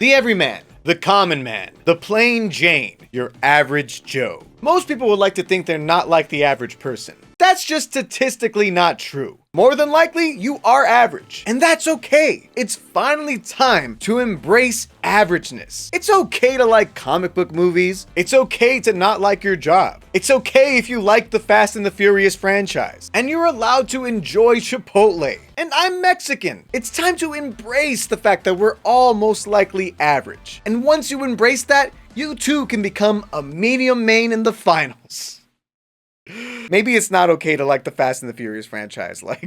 The everyman, the common man, the plain Jane, your average Joe. Most people would like to think they're not like the average person. That's just statistically not true. More than likely, you are average. And that's okay. It's finally time to embrace averageness. It's okay to like comic book movies. It's okay to not like your job. It's okay if you like the Fast and the Furious franchise. And you're allowed to enjoy Chipotle. And I'm Mexican. It's time to embrace the fact that we're all most likely average. And once you embrace that, you too can become a medium main in the finals. Maybe it's not okay to like the Fast and the Furious franchise, like.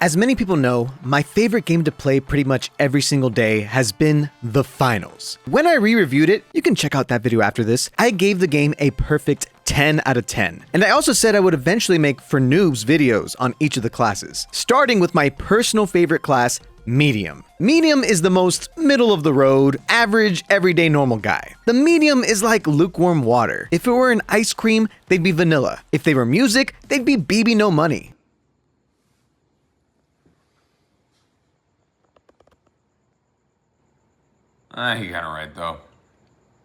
As many people know, my favorite game to play pretty much every single day has been the finals. When I re-reviewed it, you can check out that video after this, I gave the game a perfect 10 out of 10. And I also said I would eventually make for Noobs videos on each of the classes, starting with my personal favorite class, Medium. Medium is the most middle of the road, average, everyday normal guy. The medium is like lukewarm water. If it were an ice cream, they'd be vanilla. If they were music, they'd be BB No Money. You got it right, though.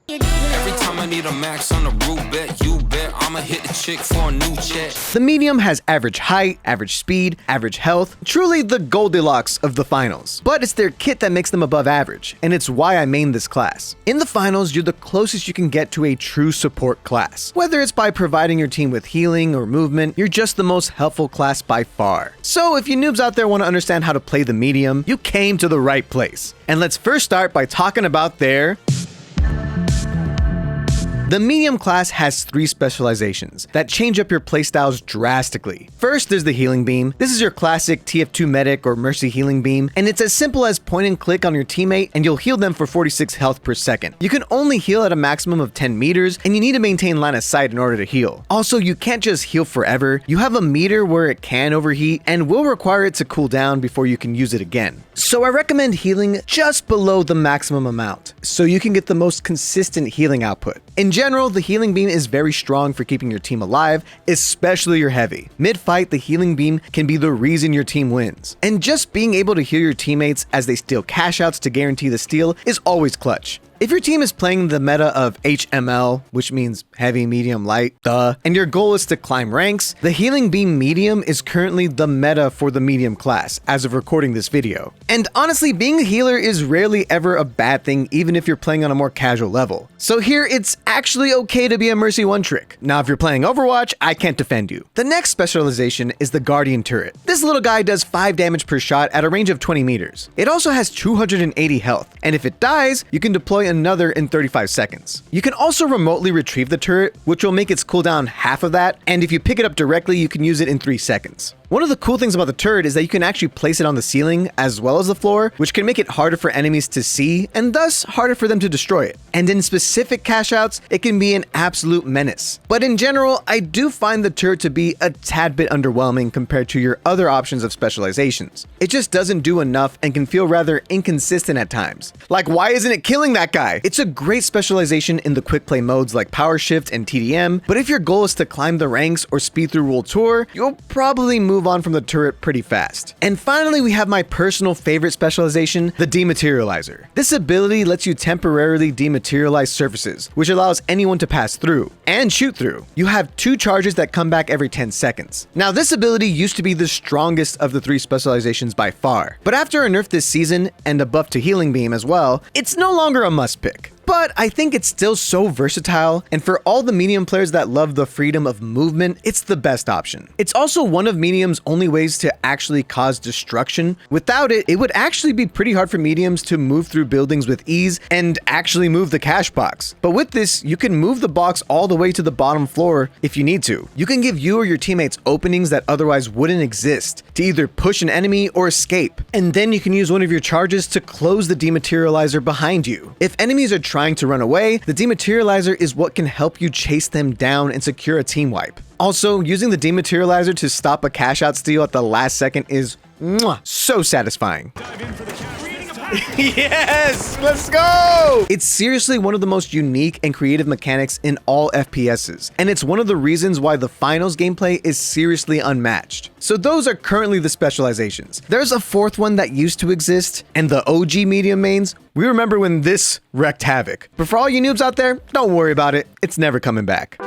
Every time I need a max on the root bet, you bet I'ma hit the chick for a new check. The medium has average height, average speed, average health, truly the Goldilocks of the finals. But it's their kit that makes them above average, and it's why I main this class. In the finals, you're the closest you can get to a true support class. Whether it's by providing your team with healing or movement, you're just the most helpful class by far. So if you noobs out there want to understand how to play the medium, you came to the right place. And let's first start by talking about their... The medium class has 3 specializations that change up your playstyles drastically. First, there's the healing beam. This is your classic TF2 medic or mercy healing beam, and it's as simple as point and click on your teammate and you'll heal them for 46 health per second. You can only heal at a maximum of 10 meters, and you need to maintain line of sight in order to heal. Also, you can't just heal forever. You have a meter where it can overheat and will require it to cool down before you can use it again. So I recommend healing just below the maximum amount, so you can get the most consistent healing output. In general, the healing beam is very strong for keeping your team alive, especially your heavy. Mid-fight, the healing beam can be the reason your team wins. And just being able to heal your teammates as they steal cash outs to guarantee the steal is always clutch. If your team is playing the meta of HML, which means heavy, medium, light, and your goal is to climb ranks, the healing beam medium is currently the meta for the medium class as of recording this video. And honestly, being a healer is rarely ever a bad thing, even if you're playing on a more casual level. So here, it's actually okay to be a mercy one trick. Now, if you're playing Overwatch, I can't defend you. The next specialization is the Guardian turret. This little guy does 5 damage per shot at a range of 20 meters. It also has 280 health, and if it dies, you can deploy another in 35 seconds. You can also remotely retrieve the turret, which will make its cooldown half of that, and if you pick it up directly, you can use it in 3 seconds. One of the cool things about the turret is that you can actually place it on the ceiling as well as the floor, which can make it harder for enemies to see and thus harder for them to destroy it. And in specific cash outs, it can be an absolute menace. But in general, I do find the turret to be a tad bit underwhelming compared to your other options of specializations. It just doesn't do enough and can feel rather inconsistent at times. Like, why isn't it killing that guy? It's a great specialization in the quick play modes like Power Shift and TDM, but if your goal is to climb the ranks or speed through World Tour, you'll probably move on from the turret pretty fast. And finally, we have my personal favorite specialization, the Dematerializer. This ability lets you temporarily dematerialize surfaces, which allows anyone to pass through and shoot through. You have 2 charges that come back every 10 seconds. Now, this ability used to be the strongest of the 3 specializations by far, but after a nerf this season and a buff to Healing Beam as well, it's no longer a must pick. But I think it's still so versatile, and for all the medium players that love the freedom of movement, it's the best option. It's also one of medium's only ways to actually cause destruction. Without it, it would actually be pretty hard for mediums to move through buildings with ease and actually move the cash box. But with this, you can move the box all the way to the bottom floor if you need to. You can give you or your teammates openings that otherwise wouldn't exist to either push an enemy or escape. And then you can use one of your charges to close the dematerializer behind you. If enemies are trying to run away, the dematerializer is what can help you chase them down and secure a team wipe. Also, using the dematerializer to stop a cash out steal at the last second is so satisfying. Dive in for the cash. Yes, let's go! It's seriously one of the most unique and creative mechanics in all FPSs, and it's one of the reasons why the finals gameplay is seriously unmatched. So those are currently the specializations. There's a fourth one that used to exist, and the OG medium mains, we remember when this wreaked havoc. But for all you noobs out there, don't worry about it, it's never coming back.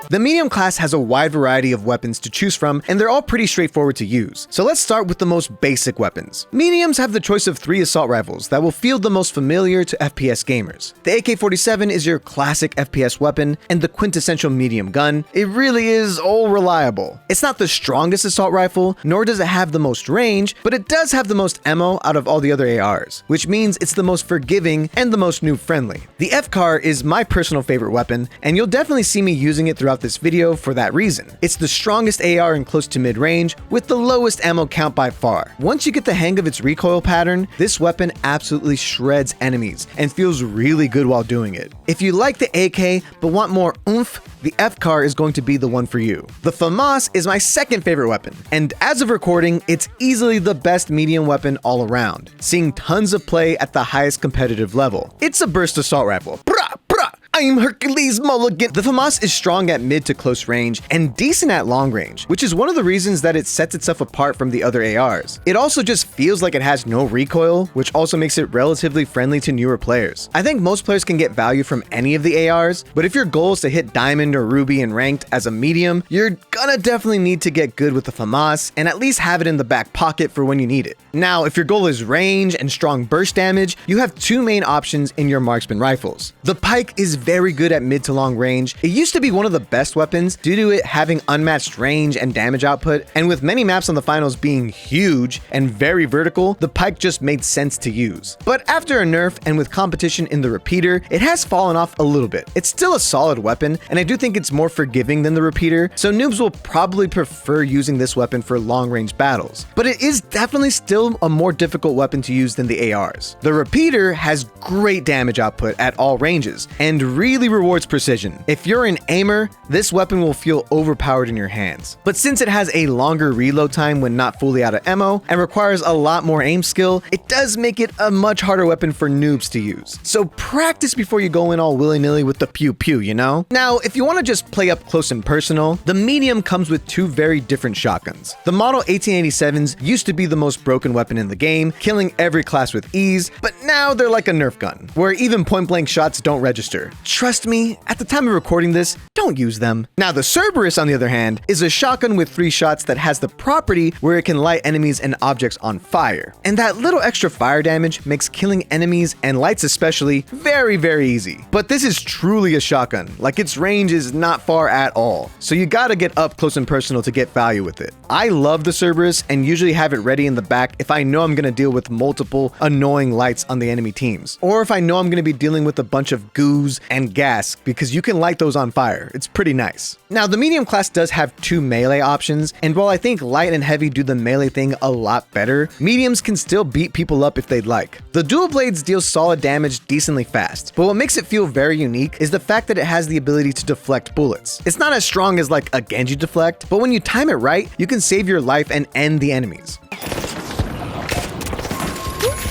The medium class has a wide variety of weapons to choose from, and they're all pretty straightforward to use. So let's start with the most basic weapons. Mediums have the choice of 3 assault rifles that will feel the most familiar to FPS gamers. The AK-47 is your classic FPS weapon and the quintessential medium gun. It really is all reliable. It's not the strongest assault rifle, nor does it have the most range, but it does have the most ammo out of all the other ARs, which means it's the most forgiving and the most noob friendly. The FCAR is my personal favorite weapon, and you'll definitely see me using it throughout this video for that reason. It's the strongest AR in close to mid-range with the lowest ammo count by far. Once you get the hang of its recoil pattern, this weapon absolutely shreds enemies and feels really good while doing it. If you like the AK but want more oomph, the FCAR is going to be the one for you. The FAMAS is my second favorite weapon, and as of recording, it's easily the best medium weapon all around, seeing tons of play at the highest competitive level. It's a burst assault rifle. Brah, brah! I'm Hercules Mulligan. The FAMAS is strong at mid to close range and decent at long range, which is one of the reasons that it sets itself apart from the other ARs. It also just feels like it has no recoil, which also makes it relatively friendly to newer players. I think most players can get value from any of the ARs, but if your goal is to hit Diamond or Ruby in ranked as a medium, you're gonna definitely need to get good with the FAMAS and at least have it in the back pocket for when you need it. Now, if your goal is range and strong burst damage, you have 2 main options in your marksman rifles. The pike is very good at mid to long range. It used to be one of the best weapons due to it having unmatched range and damage output, and with many maps on the finals being huge and very vertical, the pike just made sense to use. But after a nerf and with competition in the repeater, it has fallen off a little bit. It's still a solid weapon, and I do think it's more forgiving than the repeater, so noobs will probably prefer using this weapon for long range battles. But it is definitely still a more difficult weapon to use than the ARs. The repeater has great damage output at all ranges, and really rewards precision. If you're an aimer, this weapon will feel overpowered in your hands. But since it has a longer reload time when not fully out of ammo and requires a lot more aim skill, it does make it a much harder weapon for noobs to use. So practice before you go in all willy-nilly with the pew-pew, you know? Now, if you want to just play up close and personal, the medium comes with 2 very different shotguns. The Model 1887s used to be the most broken weapon in the game, killing every class with ease, but now they're like a Nerf gun, where even point-blank shots don't register. Trust me, at the time of recording this, don't use them. Now the Cerberus, on the other hand, is a shotgun with 3 shots that has the property where it can light enemies and objects on fire. And that little extra fire damage makes killing enemies and lights especially very, very easy. But this is truly a shotgun, like its range is not far at all. So you gotta get up close and personal to get value with it. I love the Cerberus and usually have it ready in the back if I know I'm gonna deal with multiple annoying lights on the enemy teams. Or if I know I'm gonna be dealing with a bunch of goos and gas, because you can light those on fire. It's pretty nice. Now, the medium class does have 2 melee options, and while I think light and heavy do the melee thing a lot better, mediums can still beat people up if they'd like. The dual blades deal solid damage decently fast, but what makes it feel very unique is the fact that it has the ability to deflect bullets. It's not as strong as like a Genji deflect, but when you time it right, you can save your life and end the enemies.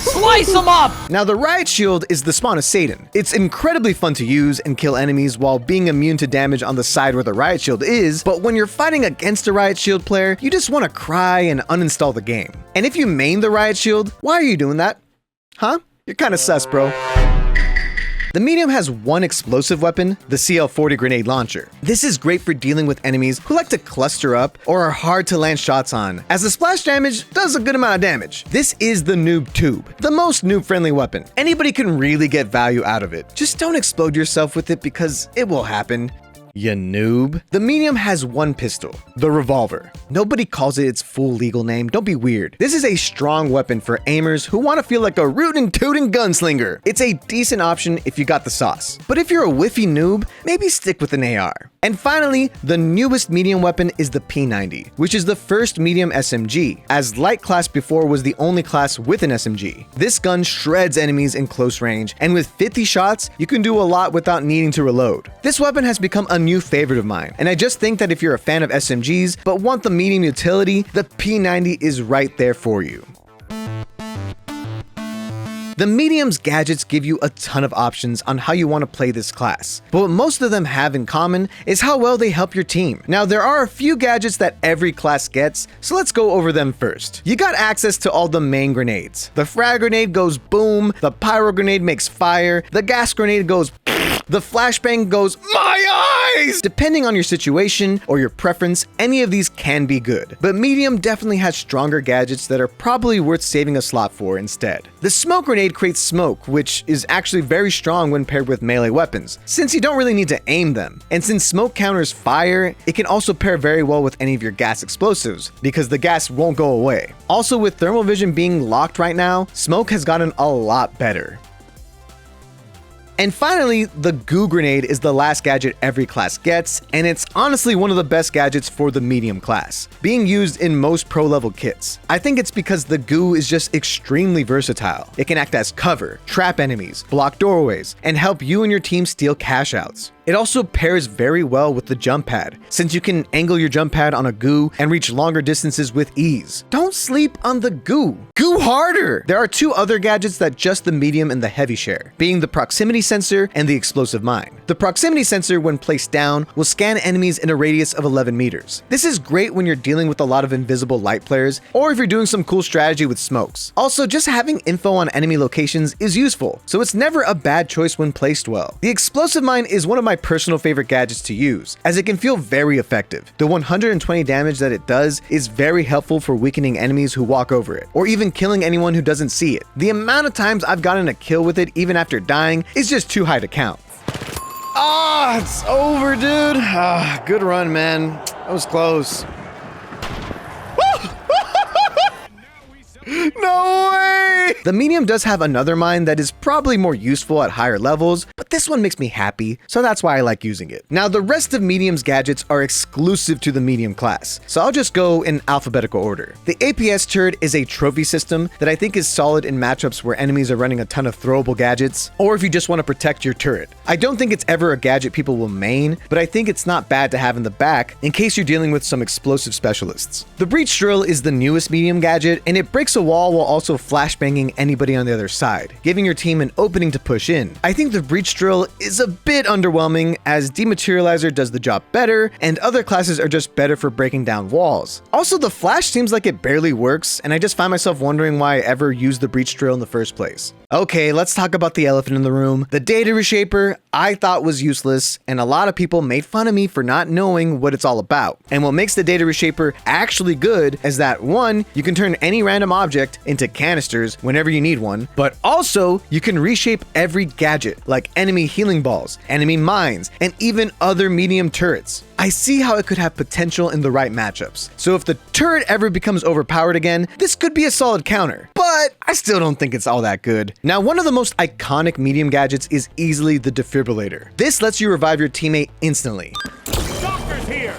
Slice them up! Now, the Riot Shield is the spawn of Satan. It's incredibly fun to use and kill enemies while being immune to damage on the side where the Riot Shield is, but when you're fighting against a Riot Shield player, you just want to cry and uninstall the game. And if you main the Riot Shield, why are you doing that? Huh? You're kinda sus, bro. The medium has 1 explosive weapon, the CL-40 grenade launcher. This is great for dealing with enemies who like to cluster up or are hard to land shots on, as the splash damage does a good amount of damage. This is the Noob Tube, the most noob-friendly weapon. Anybody can really get value out of it. Just don't explode yourself with it because it will happen. You noob. The medium has 1 pistol, the revolver. Nobody calls it its full legal name, don't be weird. This is a strong weapon for aimers who want to feel like a rootin' tootin' gunslinger. It's a decent option if you got the sauce. But if you're a whiffy noob, maybe stick with an AR. And finally, the newest medium weapon is the P90, which is the first medium SMG, as light class before was the only class with an SMG. This gun shreds enemies in close range, and with 50 shots, you can do a lot without needing to reload. This weapon has become a new favorite of mine, and I just think that if you're a fan of SMGs but want the medium utility, the P90 is right there for you. The medium's gadgets give you a ton of options on how you want to play this class, but what most of them have in common is how well they help your team. Now, there are a few gadgets that every class gets, so let's go over them first. You got access to all the main grenades. The frag grenade goes boom, the pyro grenade makes fire, the gas grenade goes the flashbang goes my eyes! Depending on your situation or your preference, any of these can be good, but medium definitely has stronger gadgets that are probably worth saving a slot for instead. The smoke grenade creates smoke, which is actually very strong when paired with melee weapons, since you don't really need to aim them. And since smoke counters fire, it can also pair very well with any of your gas explosives, because the gas won't go away. Also, with thermal vision being locked right now, smoke has gotten a lot better. And finally, the goo grenade is the last gadget every class gets, and it's honestly one of the best gadgets for the medium class, being used in most pro level kits. I think it's because the goo is just extremely versatile. It can act as cover, trap enemies, block doorways, and help you and your team steal cash outs. It also pairs very well with the jump pad, since you can angle your jump pad on a goo and reach longer distances with ease. Don't sleep on the goo. Goo harder! There are two other gadgets that just the medium and the heavy share, being the proximity sensor and the explosive mine. The proximity sensor, when placed down, will scan enemies in a radius of 11 meters. This is great when you're dealing with a lot of invisible light players, or if you're doing some cool strategy with smokes. Also, just having info on enemy locations is useful, so it's never a bad choice when placed well. The explosive mine is one of my personal favorite gadgets to use, as it can feel very effective. The 120 damage that it does is very helpful for weakening enemies who walk over it, or even killing anyone who doesn't see it. The amount of times I've gotten a kill with it even after dying is just too high to count. Ah, it's over, dude. Ah, good run, man. That was close. No way! The medium does have another mine that is probably more useful at higher levels, but this one makes me happy, so that's why I like using it. Now, the rest of medium's gadgets are exclusive to the medium class, so I'll just go in alphabetical order. The APS turret is a trophy system that I think is solid in matchups where enemies are running a ton of throwable gadgets, or if you just want to protect your turret. I don't think it's ever a gadget people will main, but I think it's not bad to have in the back in case you're dealing with some explosive specialists. The breach drill is the newest medium gadget, and it breaks a wall while also flashbanging anybody on the other side, giving your team an opening to push in. I think the breach drill is a bit underwhelming, as dematerializer does the job better, and other classes are just better for breaking down walls. Also, the flash seems like it barely works, and I just find myself wondering why I ever used the breach drill in the first place. Okay, let's talk about the elephant in the room. The data reshaper I thought was useless, and a lot of people made fun of me for not knowing what it's all about. And what makes the data reshaper actually good is that, one, you can turn any random object into canisters whenever you need one, but also you can reshape every gadget, like enemy healing balls, enemy mines, and even other medium turrets. I see how it could have potential in the right matchups. So if the turret ever becomes overpowered again, this could be a solid counter, but I still don't think it's all that good. Now, one of the most iconic medium gadgets is easily the defibrillator. This lets you revive your teammate instantly. Doctor's here!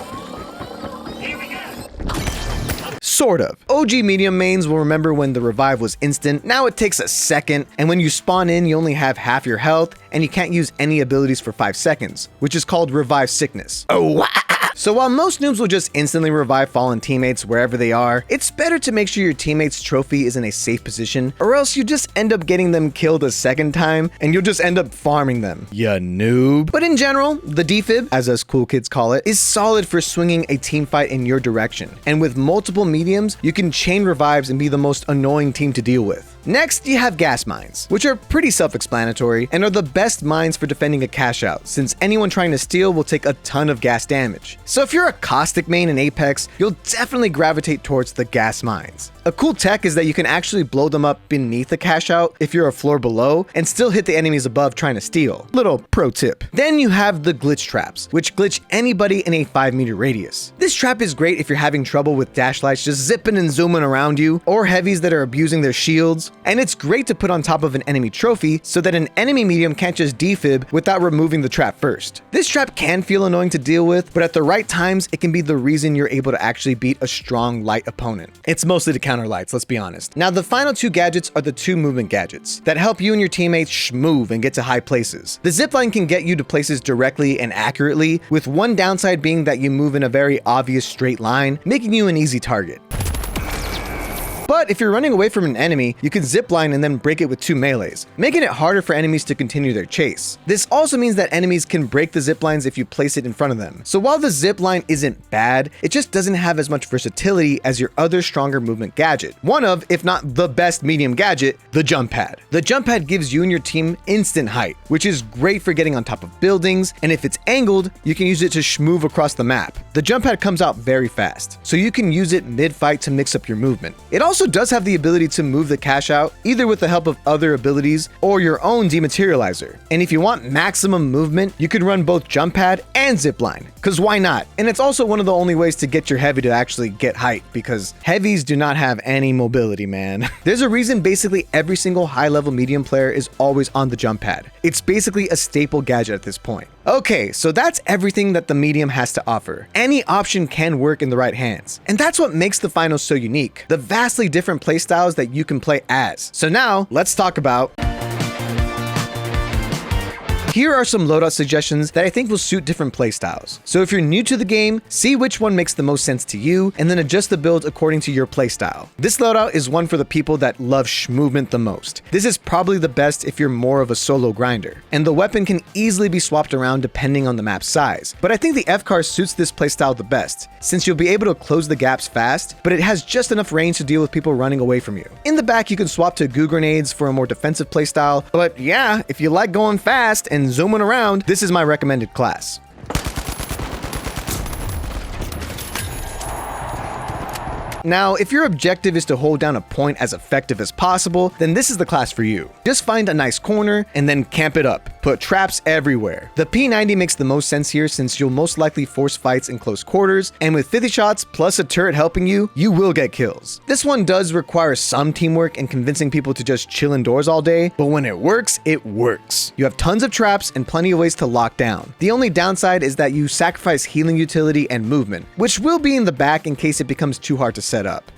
Here we go! Sort of. OG medium mains will remember when the revive was instant. Now it takes a second, and when you spawn in, you only have half your health, and you can't use any abilities for 5 seconds, which is called revive sickness. Oh, so while most noobs will just instantly revive fallen teammates wherever they are, it's better to make sure your teammate's trophy is in a safe position, or else you just end up getting them killed a second time, and you'll just end up farming them. Ya noob. But in general, the defib, as us cool kids call it, is solid for swinging a team fight in your direction. And with multiple mediums, you can chain revives and be the most annoying team to deal with. Next, you have gas mines, which are pretty self-explanatory and are the best mines for defending a cash out, since anyone trying to steal will take a ton of gas damage. So if you're a caustic main in Apex, you'll definitely gravitate towards the gas mines. A cool tech is that you can actually blow them up beneath the cash out if you're a floor below and still hit the enemies above trying to steal. Little pro tip. Then you have the glitch traps, which glitch anybody in a 5-meter radius. This trap is great if you're having trouble with dash lights just zipping and zooming around you, or heavies that are abusing their shields. And it's great to put on top of an enemy trophy so that an enemy medium can't just defib without removing the trap first. This trap can feel annoying to deal with, but at the right times, it can be the reason you're able to actually beat a strong light opponent. It's mostly to counter lights, let's be honest. Now, the final 2 gadgets are the 2 movement gadgets that help you and your teammates schmove and get to high places. The zipline can get you to places directly and accurately, with one downside being that you move in a very obvious straight line, making you an easy target. But if you're running away from an enemy, you can zipline and then break it with 2 melees, making it harder for enemies to continue their chase. This also means that enemies can break the ziplines if you place it in front of them. So while the zipline isn't bad, it just doesn't have as much versatility as your other stronger movement gadget. One of, if not the best medium gadget, the jump pad. The jump pad gives you and your team instant height, which is great for getting on top of buildings, and if it's angled, you can use it to schmoove across the map. The jump pad comes out very fast, so you can use it mid-fight to mix up your movement. It also does have the ability to move the cache out, either with the help of other abilities or your own dematerializer. And if you want maximum movement, you can run both jump pad and zipline, cause why not? And it's also one of the only ways to get your heavy to actually get height, because heavies do not have any mobility, man. There's a reason basically every single high-level medium player is always on the jump pad. It's basically a staple gadget at this point. Okay, so that's everything that the medium has to offer. Any option can work in the right hands. And that's what makes the finals so unique, the vastly different playstyles that you can play as. So now, let's talk about... Here are some loadout suggestions that I think will suit different playstyles. So if you're new to the game, see which one makes the most sense to you, and then adjust the build according to your playstyle. This loadout is one for the people that love schmovement the most. This is probably the best if you're more of a solo grinder, and the weapon can easily be swapped around depending on the map's size. But I think the FCAR suits this playstyle the best, since you'll be able to close the gaps fast, but it has just enough range to deal with people running away from you. In the back, you can swap to goo grenades for a more defensive playstyle, but yeah, if you like going fast and zooming around, this is my recommended class. Now, if your objective is to hold down a point as effective as possible, then this is the class for you. Just find a nice corner and then camp it up. Put traps everywhere. The P90 makes the most sense here since you'll most likely force fights in close quarters, and with 50 shots plus a turret helping you, you will get kills. This one does require some teamwork and convincing people to just chill indoors all day, but when it works, it works. You have tons of traps and plenty of ways to lock down. The only downside is that you sacrifice healing utility and movement, which will be in the back in case it becomes too hard to set up.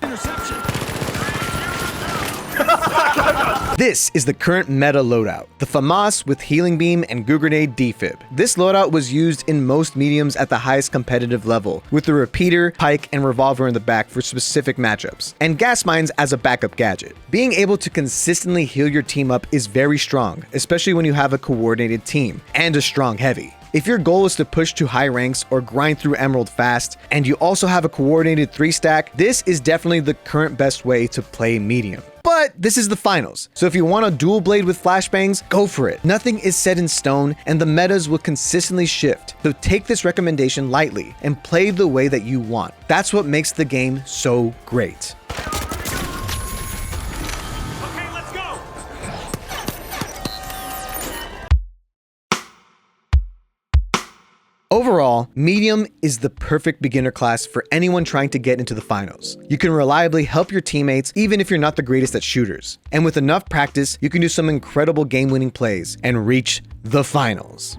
This is the current meta loadout, the FAMAS with Healing Beam and Goo Grenade defib. This loadout was used in most mediums at the highest competitive level, with the repeater, pike, and revolver in the back for specific matchups, and gas mines as a backup gadget. Being able to consistently heal your team up is very strong, especially when you have a coordinated team and a strong heavy. If your goal is to push to high ranks or grind through Emerald fast, and you also have a coordinated 3-stack, this is definitely the current best way to play medium. But this is the finals, so if you want a dual blade with flashbangs, go for it. Nothing is set in stone, and the metas will consistently shift, so take this recommendation lightly and play the way that you want. That's what makes the game so great. Okay, let's go. Overall, medium is the perfect beginner class for anyone trying to get into the finals. You can reliably help your teammates even if you're not the greatest at shooters. And with enough practice, you can do some incredible game-winning plays and reach the finals.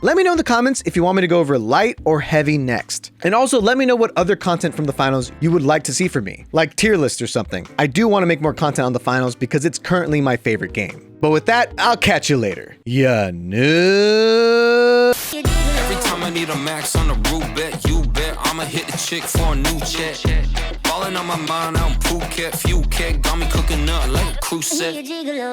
Let me know in the comments if you want me to go over light or heavy next. And also let me know what other content from the finals you would like to see from me, like tier list or something. I do want to make more content on the finals because it's currently my favorite game. But with that, I'll catch you later. Ya noob. Every time I need a max on the root bet, you bet I'ma hit the chick for a new check. Falling on my mind out in Phuket, few cat got me cooking up like a cruise set.